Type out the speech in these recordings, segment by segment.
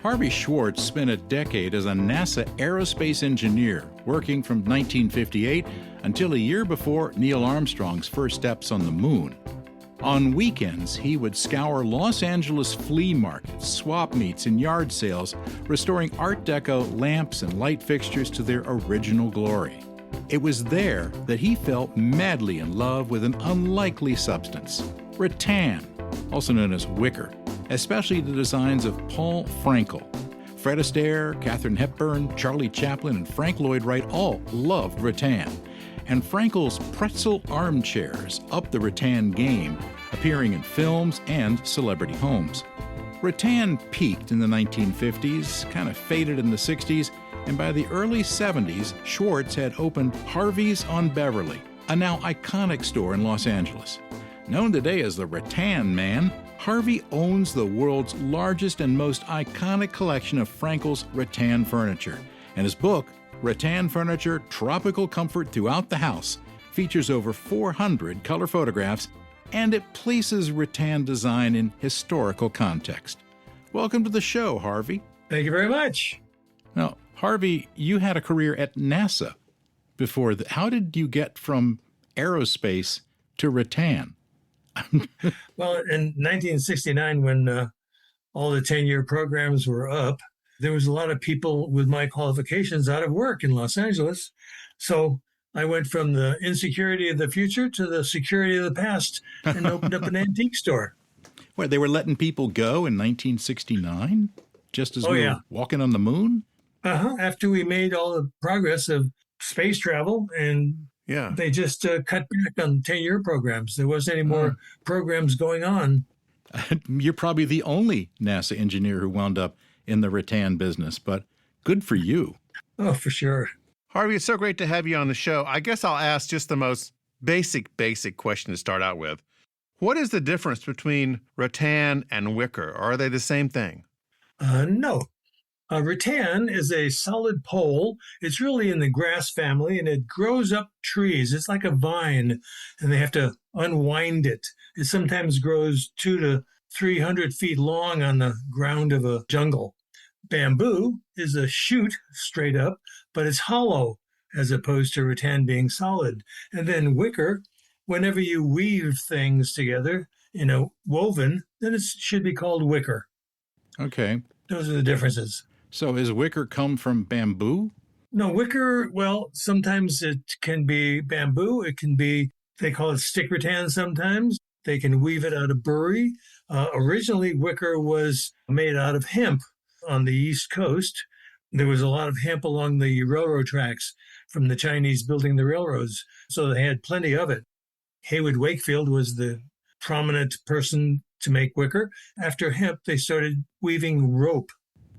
Harvey Schwartz spent a decade as a NASA aerospace engineer, working from 1958 until a year before Neil Armstrong's first steps on the moon. On weekends, he would scour Los Angeles flea markets, swap meets, and yard sales, restoring Art Deco lamps and light fixtures to their original glory. It was there that he fell madly in love with an unlikely substance, rattan, also known as wicker, especially the designs of Paul Frankel. Fred Astaire, Katharine Hepburn, Charlie Chaplin, and Frank Lloyd Wright all loved rattan. And Frankel's pretzel armchairs upped the rattan game, appearing in films and celebrity homes. Rattan peaked in the 1950s, kind of faded in the 60s, and by the early 70s, Schwartz had opened Harvey's on Beverly, a now iconic store in Los Angeles. Known today as the Rattan Man, Harvey owns the world's largest and most iconic collection of Frankel's rattan furniture, and his book, Rattan Furniture, Tropical Comfort Throughout the House, features over 400 color photographs, and it places rattan design in historical context. Welcome to the show, Harvey. Thank you very much. Now, Harvey, you had a career at NASA before. How did you get from aerospace to rattan? Well, in 1969, when all the 10-year programs were up, there was a lot of people with my qualifications out of work in Los Angeles. So I went from the insecurity of the future to the security of the past and opened up an antique store. Where they were letting people go in 1969? Just as we were walking on the moon? After we made all the progress of space travel, and they just cut back on 10-year programs. There wasn't any more programs going on. You're probably the only NASA engineer who wound up in the rattan business, but good for you. Oh, for sure. Harvey, it's so great to have you on the show. I guess I'll ask just the most basic question to start out with. What is the difference between rattan and wicker? Are they the same thing? No. Rattan is a solid pole. It's really in the grass family, and it grows up trees. It's like a vine, and they have to unwind it. It sometimes grows 200 to 300 feet long on the ground of a jungle. Bamboo is a shoot straight up, but it's hollow as opposed to rattan being solid. And then wicker, whenever you weave things together in a woven, then it should be called wicker. Okay. Those are the differences. So is wicker come from bamboo? No, wicker, well, sometimes it can be bamboo. It can be, they call it stick rattan sometimes. They can weave it out of burri. Originally, wicker was made out of hemp on the East Coast. There was a lot of hemp along the railroad tracks from the Chinese building the railroads, so they had plenty of it. Haywood Wakefield was the prominent person to make wicker. After hemp, they started weaving rope.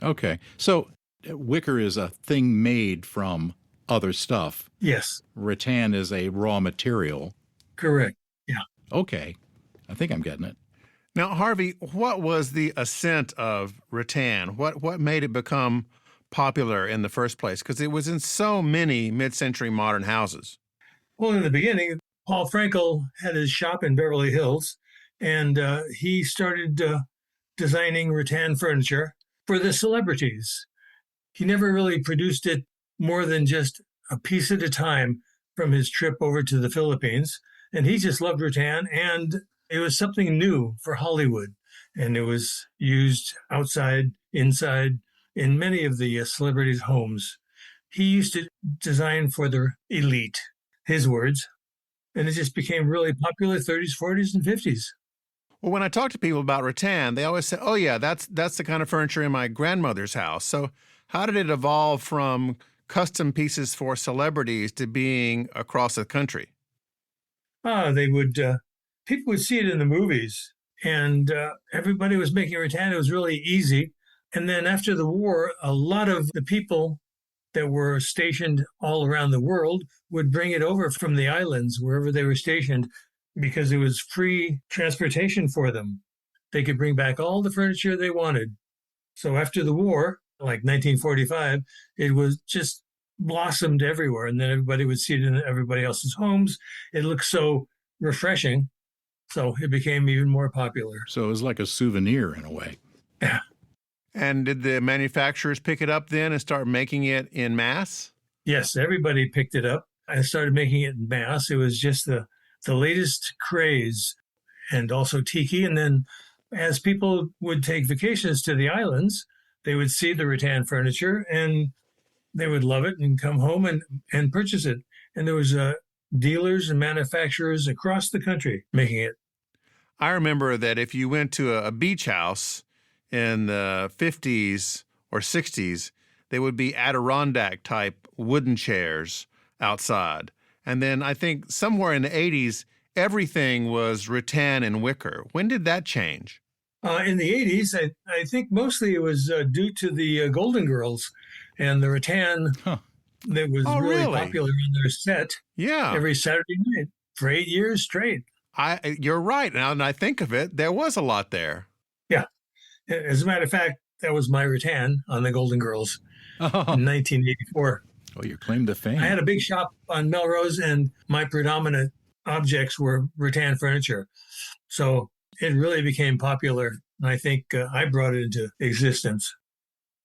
Okay. So wicker is a thing made from other stuff. Yes. Rattan is a raw material. Correct. Yeah. Okay. I think I'm getting it. Now, Harvey, what was the ascent of rattan? What made it become popular in the first place? Because it was in so many mid-century modern houses. Well, in the beginning, Paul Frankel had his shop in Beverly Hills, and he started designing rattan furniture for the celebrities. He never really produced it more than just a piece at a time from his trip over to the Philippines. And he just loved rattan, and it was something new for Hollywood. And it was used outside, inside, in many of the celebrities' homes. He used to design for the elite, his words. And it just became really popular 30s, 40s, and 50s. Well, when I talk to people about rattan, they always say, oh, yeah, that's the kind of furniture in my grandmother's house. So how did it evolve from custom pieces for celebrities to being across the country? People would see it in the movies, and everybody was making rattan. It was really easy. And then after the war, a lot of the people that were stationed all around the world would bring it over from the islands, wherever they were stationed, because it was free transportation for them. They could bring back all the furniture they wanted. So after the war, like 1945, it was just blossomed everywhere. And then everybody would see it in everybody else's homes. It looked so refreshing. So it became even more popular. So it was like a souvenir in a way. Yeah. And did the manufacturers pick it up then and start making it in mass? Yes, everybody picked it up. I started making it in mass. It was just the latest craze, and also tiki. And then as people would take vacations to the islands, they would see the rattan furniture and they would love it and come home and purchase it. And there was dealers and manufacturers across the country making it. I remember that if you went to a beach house in the 50s or 60s, they would be Adirondack-type wooden chairs outside. And then I think somewhere in the 80s, everything was rattan and wicker. When did that change? In the 80s, I think mostly it was due to the Golden Girls and the rattan that was really popular in their set every Saturday night for 8 years straight. You're right. Now that I think of it, there was a lot there. Yeah. As a matter of fact, that was my rattan on the Golden Girls in 1984. Oh, your claim to fame. I had a big shop on Melrose, and my predominant objects were rattan furniture. So it really became popular, and I think I brought it into existence.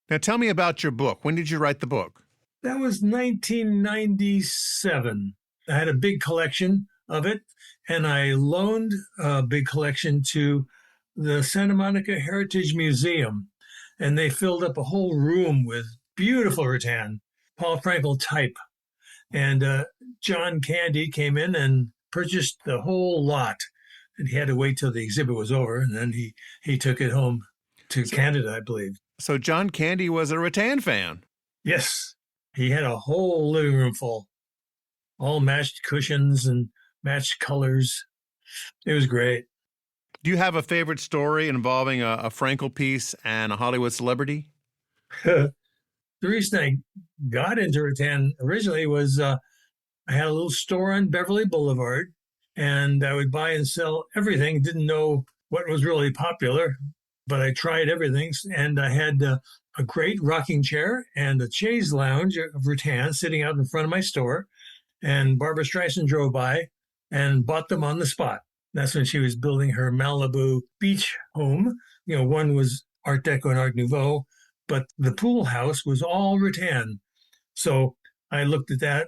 Now tell me about your book. When did you write the book? That was 1997. I had a big collection of it, and I loaned a big collection to the Santa Monica Heritage Museum, and they filled up a whole room with beautiful rattan, Paul Frankel type. And John Candy came in and purchased the whole lot, and he had to wait till the exhibit was over, and then he took it home to Canada, I believe. So John Candy was a rattan fan. Yes, he had a whole living room full, all matched cushions and matched colors. It was great. Do you have a favorite story involving a Frankel piece and a Hollywood celebrity? The reason I got into rattan originally was I had a little store on Beverly Boulevard, and I would buy and sell everything. Didn't know what was really popular, but I tried everything. And I had a great rocking chair and a chaise lounge of rattan sitting out in front of my store. And Barbara Streisand drove by and bought them on the spot. That's when she was building her Malibu beach home. One was Art Deco and Art Nouveau, but the pool house was all rattan. So I looked at that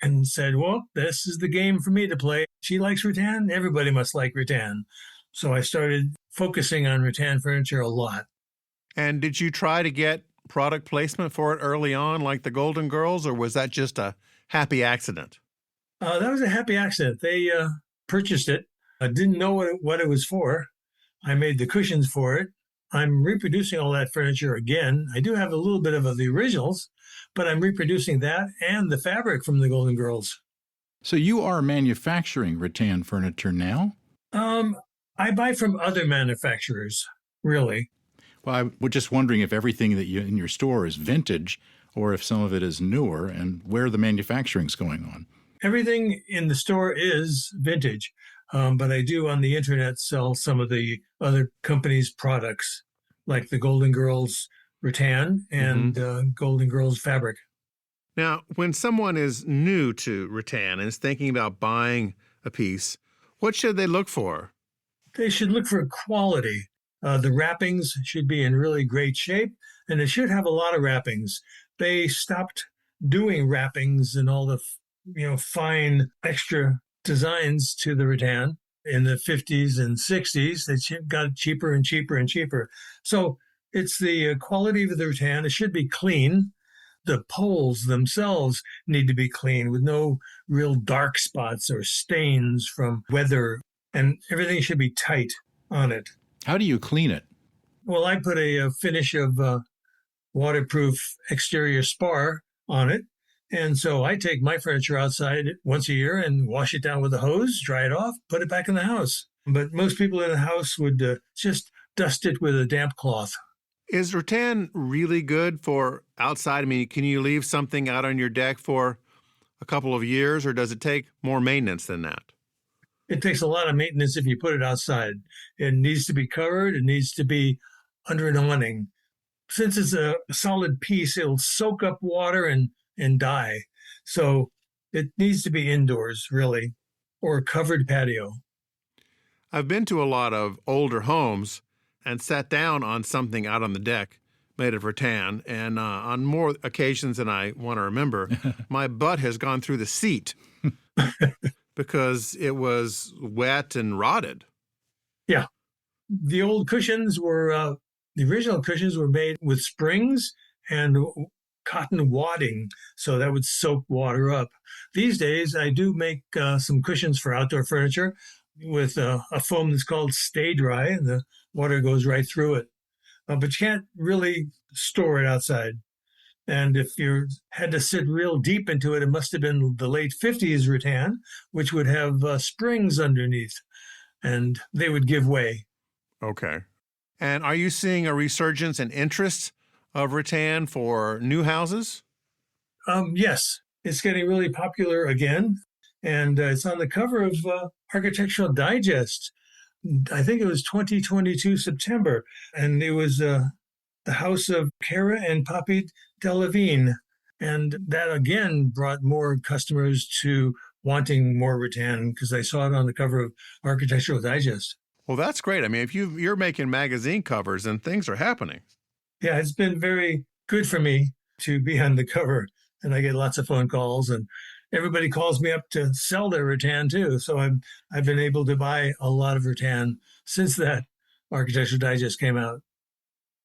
and said, well, this is the game for me to play. She likes rattan. Everybody must like rattan. So I started focusing on rattan furniture a lot. And did you try to get product placement for it early on, like the Golden Girls, or was that just a happy accident? That was a happy accident. They purchased it. I didn't know what it was for. I made the cushions for it. I'm reproducing all that furniture again. I do have a little bit of the originals, but I'm reproducing that and the fabric from the Golden Girls. So you are manufacturing rattan furniture now? I buy from other manufacturers, really. Well, I was just wondering if everything that you in your store is vintage or if some of it is newer and where the manufacturing's going on. Everything in the store is vintage, but I do on the internet sell some of the other companies' products, like the Golden Girls rattan and Golden Girls fabric. Now, when someone is new to rattan and is thinking about buying a piece, what should they look for? They should look for quality. The wrappings should be in really great shape, and it should have a lot of wrappings. They stopped doing wrappings and all the fine extra designs to the rattan in the 50s and 60s. They got cheaper and cheaper and cheaper. So it's the quality of the rattan. It should be clean. The poles themselves need to be clean with no real dark spots or stains from weather, and everything should be tight on it. How do you clean it? Well, I put a finish of waterproof exterior spar on it. And so I take my furniture outside once a year and wash it down with a hose, dry it off, put it back in the house. But most people in the house would just dust it with a damp cloth. Is rattan really good for outside? I mean, can you leave something out on your deck for a couple of years, or does it take more maintenance than that? It takes a lot of maintenance if you put it outside. It needs to be covered. It needs to be under an awning. Since it's a solid piece, it'll soak up water and die. So it needs to be indoors, really, or a covered patio. I've been to a lot of older homes and sat down on something out on the deck, made of rattan, and on more occasions than I want to remember, my butt has gone through the seat because it was wet and rotted. Yeah. The old cushions were, the original cushions were made with springs and cotton wadding, so that would soak water up. These days, I do make some cushions for outdoor furniture with a foam that's called Stay Dry, and the water goes right through it. But you can't really store it outside. And if you had to sit real deep into it, it must have been the late 50s rattan, which would have springs underneath, and they would give way. Okay. And are you seeing a resurgence in interest of rattan for new houses? Yes, it's getting really popular again, and it's on the cover of Architectural Digest. I think it was 2022 September, and it was the house of Cara and Papi Delavigne, and that again brought more customers to wanting more rattan because they saw it on the cover of Architectural Digest. Well, that's great. I mean, if you're making magazine covers, then things are happening. Yeah, it's been very good for me to be on the cover, and I get lots of phone calls, and everybody calls me up to sell their rattan too. So I've been able to buy a lot of rattan since that Architectural Digest came out.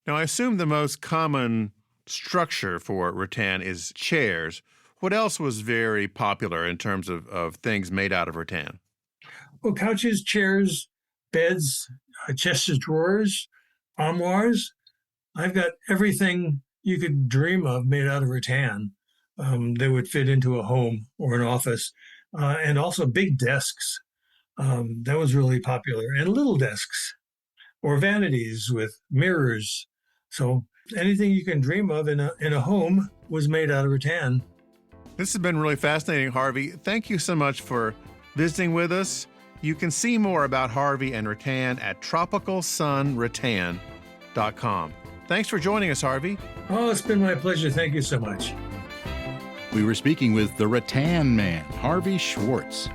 Now, I assume the most common structure for rattan is chairs. What else was very popular in terms of things made out of rattan? Well, couches, chairs, beds, chests of drawers, armoires. I've got everything you could dream of made out of rattan. That would fit into a home or an office, and also big desks. That was really popular, and little desks or vanities with mirrors. So anything you can dream of in a home was made out of rattan. This has been really fascinating, Harvey. Thank you so much for visiting with us. You can see more about Harvey and rattan at tropicalsunrattan.com. Thanks for joining us, Harvey. Oh, it's been my pleasure. Thank you so much. We were speaking with the rattan man, Harvey Schwartz.